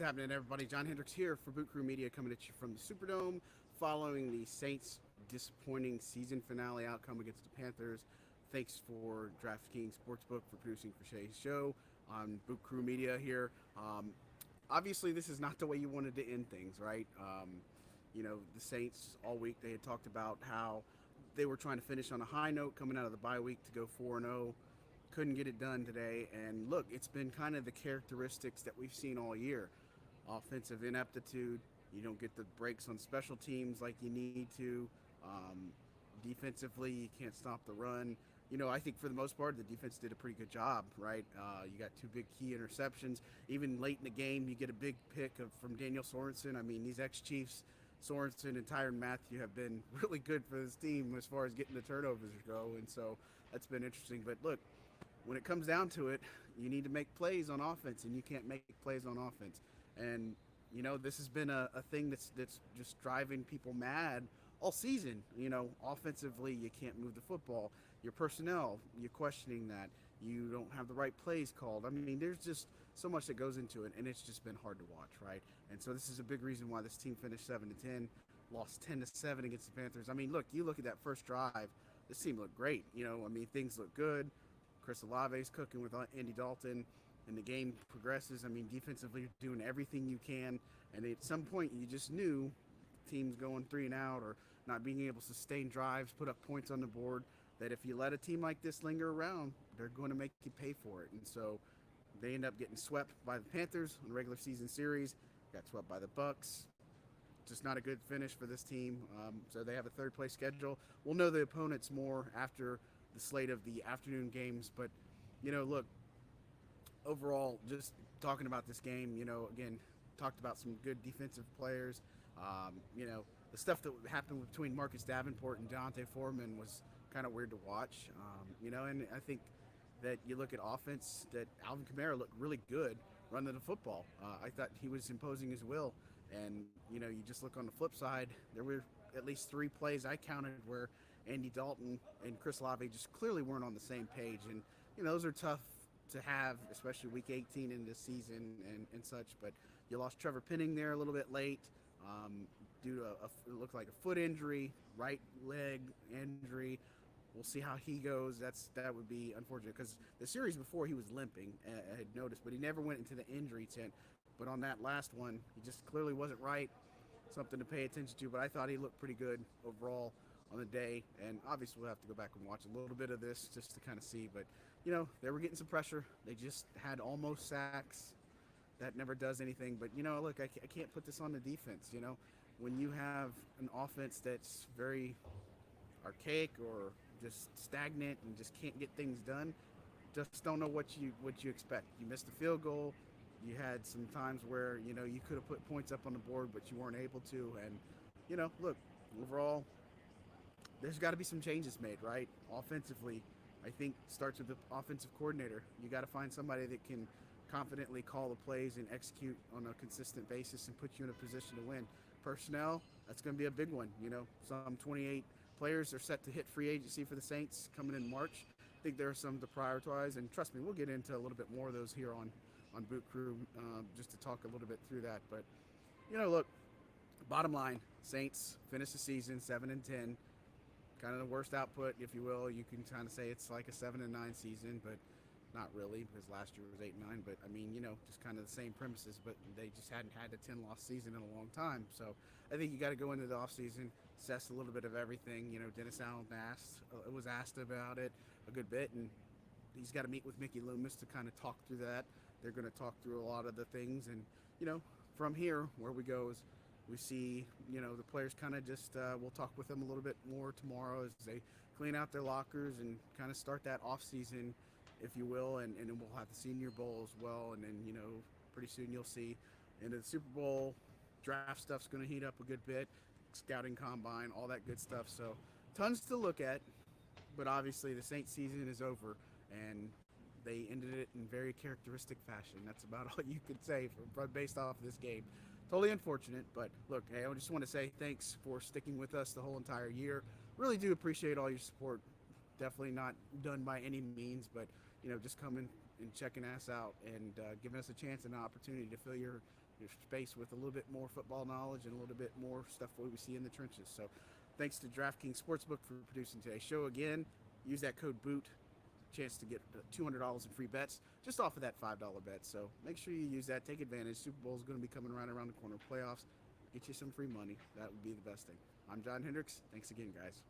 happening, everybody? John Hendricks here for Boot Crew Media, coming at you from the Superdome, following the Saints' disappointing season finale outcome against the Panthers. Thanks for DraftKings Sportsbook for producing for Shay's show on Boot Crew Media here. Obviously, this is not the way you wanted to end things, right? The Saints all week they had talked about how they were trying to finish on a high note coming out of the bye week to go 4-0. Couldn't get it done today, and look, it's been kind of the characteristics that we've seen all year. Offensive ineptitude, you don't get the breaks on special teams like you need to. Defensively, you can't stop the run. I think for the most part, the defense did a pretty good job, right? You got two big key interceptions. Even late in the game, you get a big pick from Daniel Sorensen. I mean, these ex-Chiefs, Sorensen and Tyrann Mathieu, have been really good for this team as far as getting the turnovers go, and so that's been interesting. But look, when it comes down to it, you need to make plays on offense, and you can't make plays on offense. And, this has been a thing that's just driving people mad all season. Offensively, you can't move the football. Your personnel, you're questioning that. You don't have the right plays called. I mean, there's just so much that goes into it, and it's just been hard to watch, right? And so this is a big reason why this team finished 7-10, lost 10-7 against the Panthers. I mean, look, you look at that first drive, this team looked great. Things look good. Chris Olave's cooking with Andy Dalton, and the game progresses. I mean, defensively, you're doing everything you can, and at some point, you just knew teams going 3 and out or not being able to sustain drives, put up points on the board, that if you let a team like this linger around, they're going to make you pay for it. And so they end up getting swept by the Panthers in the regular season series, got swept by the Bucks. Just not a good finish for this team. So they have a third place schedule. We'll know the opponents more after the slate of the afternoon games. But, look, overall, just talking about this game, again, talked about some good defensive players. The stuff that happened between Marcus Davenport and D'Onta Foreman was kind of weird to watch. And I think that you look at offense, that Alvin Kamara looked really good running the football. I thought he was imposing his will. And, you just look on the flip side, there were at least 3 plays I counted where Andy Dalton and Chris Olave just clearly weren't on the same page. And, those are tough to have, especially week 18 in this season and such. But you lost Trevor Penning there a little bit late due to it looked like a foot injury, right leg injury. We'll see how he goes. That would be unfortunate because the series before he was limping, I had noticed, but he never went into the injury tent. But on that last one, he just clearly wasn't right. Something to pay attention to. But I thought he looked pretty good overall on the day. And obviously we'll have to go back and watch a little bit of this just to kind of see. But, they were getting some pressure. They just had almost sacks. That never does anything. But, look, I can't put this on the defense. When you have an offense that's very archaic or just stagnant and just can't get things done, just don't know what you expect. You missed the field goal. You had some times where, you could have put points up on the board, but you weren't able to. And, look, overall, there's got to be some changes made, right? Offensively, I think starts with the offensive coordinator. You got to find somebody that can confidently call the plays and execute on a consistent basis and put you in a position to win. Personnel, that's going to be a big one. Some 28 players are set to hit free agency for the Saints coming in March. I think there are some to prioritize, and trust me, we'll get into a little bit more of those here on Boot Crew just to talk a little bit through that. But, look, bottom line, Saints finish the season 7-10. Kind of the worst output, if you will. You can kind of say it's like a 7-9 season, but not really, because last year was 8-9. But, I mean, just kind of the same premises, but they just hadn't had a 10-loss season in a long time. So I think you got to go into the offseason, assess a little bit of everything. Dennis Allen was asked about it a good bit, and he's got to meet with Mickey Loomis to kind of talk through that. They're going to talk through a lot of the things. And, from here, where we go is we see, the players kind of just, we'll talk with them a little bit more tomorrow as they clean out their lockers and kind of start that off-season, if you will, and then we'll have the Senior Bowl as well, and then, pretty soon you'll see into the Super Bowl. Draft stuff's going to heat up a good bit, scouting combine, all that good stuff. So tons to look at, but obviously the Saints season is over, and they ended it in very characteristic fashion. That's about all you could say based off of this game. Totally unfortunate, but look, hey, I just want to say thanks for sticking with us the whole entire year. Really do appreciate all your support. Definitely not done by any means, but just coming and checking us out and giving us a chance and an opportunity to fill your your space with a little bit more football knowledge and a little bit more stuff we see in the trenches. So thanks to DraftKings Sportsbook for producing today's show. Again, use that code BOOT, chance to get $200 in free bets just off of that $5 bet. So make sure you use that. Take advantage. Super Bowl is going to be coming right around the corner. Playoffs, get you some free money. That would be the best thing. I'm John Hendricks. Thanks again, guys.